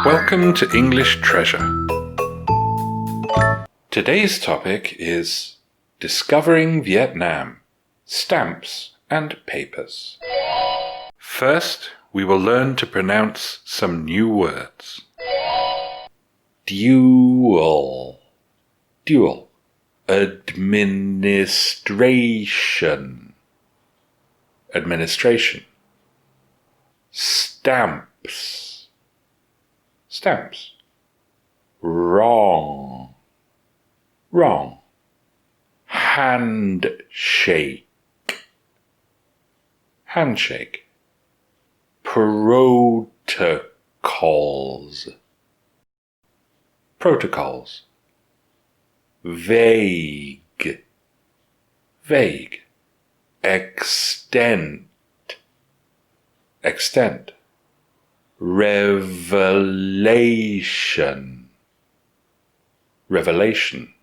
Welcome to English Treasure. Today's topic is discovering Vietnam, stamps and papers. First, we will learn to pronounce some new words. Dual, dual, administration, administration, stamps, stamps, wrong, wrong, handshake, handshake, protocols, protocols, vague, vague, extent, extent, revelation, revelation,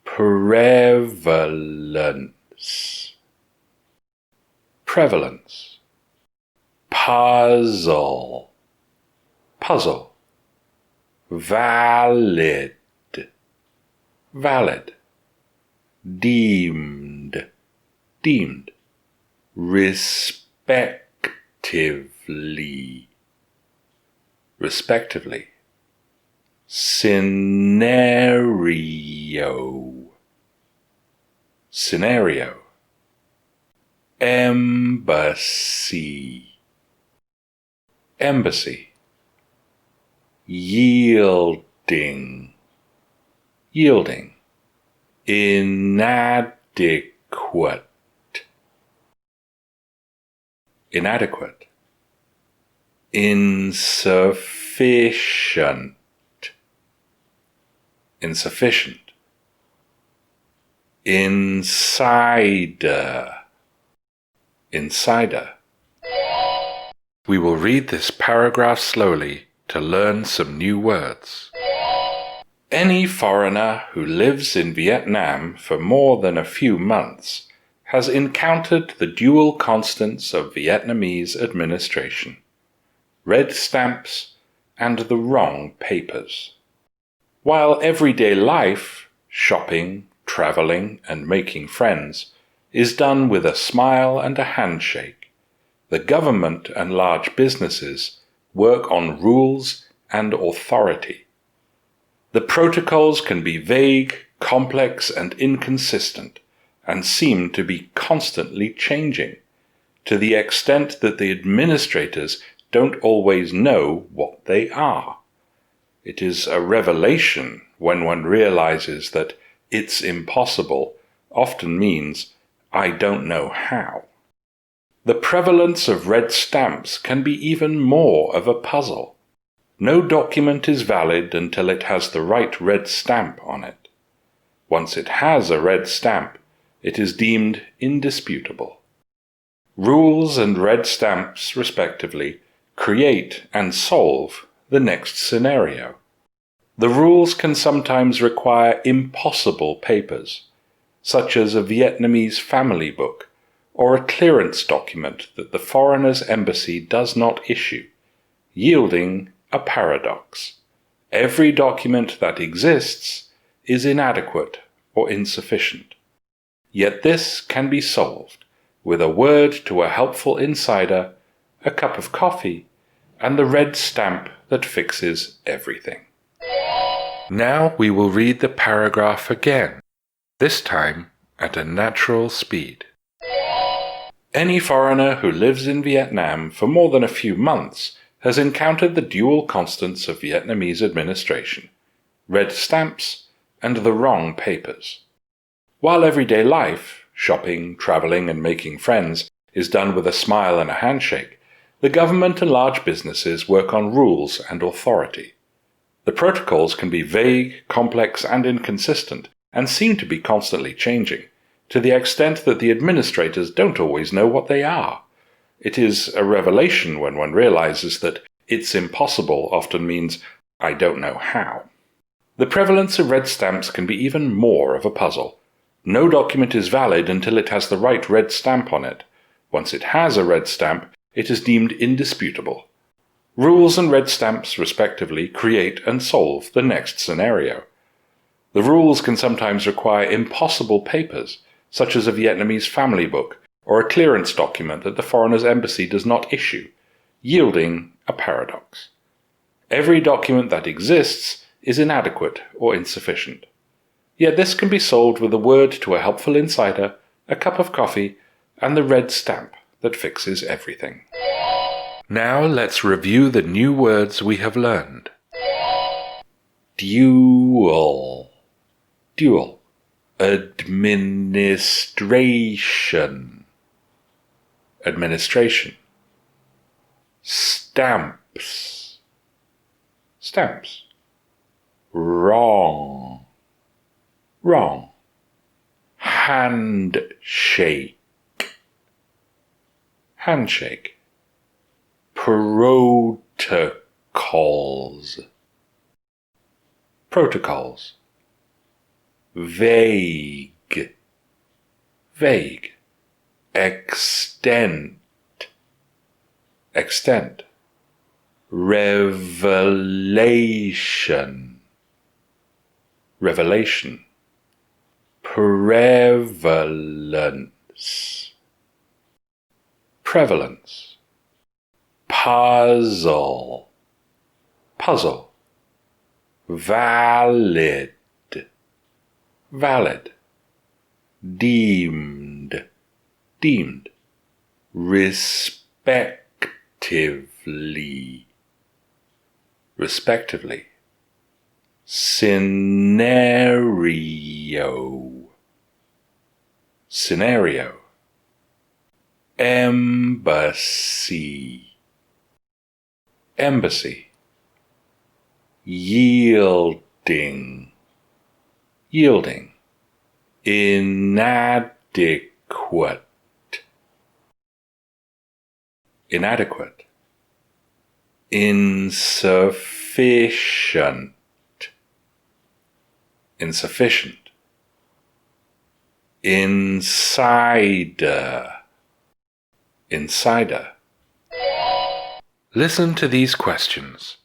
prevalence, prevalence, puzzle, puzzle, valid, valid, deemed, deemed, respectively, respectively, scenario, scenario, embassy, embassy, yielding, yielding, inadequate, inadequate, insufficient, insufficient, insider, insider. We will read this paragraph slowly to learn some new words. Any foreigner who lives in Vietnam for more than a few months has encountered the dual constants of Vietnamese administration, red stamps and the wrong papers. While everyday life, shopping, traveling and making friends, is done with a smile and a handshake, the government and large businesses work on rules and authority. The protocols can be vague, complex and inconsistent, and seem to be constantly changing, to the extent that the administrators don't always know what they are. It is a revelation when one realizes that "it's impossible" often means "I don't know how." The prevalence of red stamps can be even more of a puzzle. No document is valid until it has the right red stamp on it. Once it has a red stamp, it is deemed indisputable. Rules and red stamps, respectively, create and solve the next scenario. The rules can sometimes require impossible papers, such as a Vietnamese family book or a clearance document that the foreigner's embassy does not issue, yielding a paradox. Every document that exists is inadequate or insufficient. Yet this can be solved with a word to a helpful insider, a cup of coffee, and the red stamp that fixes everything. Now we will read the paragraph again, this time at a natural speed. Any foreigner who lives in Vietnam for more than a few months has encountered the dual constants of Vietnamese administration, red stamps and the wrong papers. While everyday life, shopping, traveling and making friends, is done with a smile and a handshake, the government and large businesses work on rules and authority. The protocols can be vague, complex and inconsistent, and seem to be constantly changing, to the extent that the administrators don't always know what they are. It is a revelation when one realizes that "it's impossible" often means "I don't know how." The prevalence of red stamps can be even more of a puzzle. No document is valid until it has the right red stamp on it. Once it has a red stamp, it is deemed indisputable. Rules and red stamps, respectively, create and solve the next scenario. The rules can sometimes require impossible papers, such as a Vietnamese family book or a clearance document that the foreigner's embassy does not issue, yielding a paradox. Every document that exists is inadequate or insufficient. Yet this can be solved with a word to a helpful insider, a cup of coffee, and the red stamp that fixes everything. Now let's review the new words we have learned. Dual. Dual. Administration. Administration. Stamps. Stamps. Wrong. Wrong. Handshake. Handshake. Protocols. Protocols. Vague. Vague. Extent. Extent. Revelation. Revelation. Prevalence. Prevalence. Puzzle. Puzzle. Valid. Valid. Deemed. Deemed. Respectively. Respectively. Scenario. Scenario. Embassy. Embassy. Yielding. Yielding. Inadequate. Inadequate. Insufficient. Insufficient. Insider. Insider. Listen to these questions.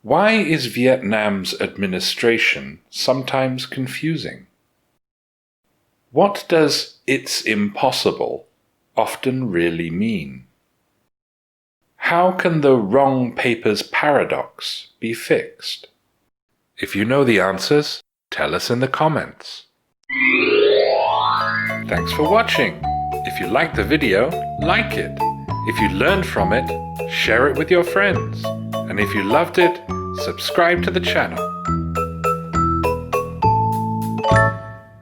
Why is Vietnam's administration sometimes confusing? What does "it's impossible" often really mean? How can the wrong paper's paradox be fixed? If you know the answers, tell us in the comments. Thanks for watching. If you liked the video, like it. If you learned from it, share it with your friends. And if you loved it, subscribe to the channel.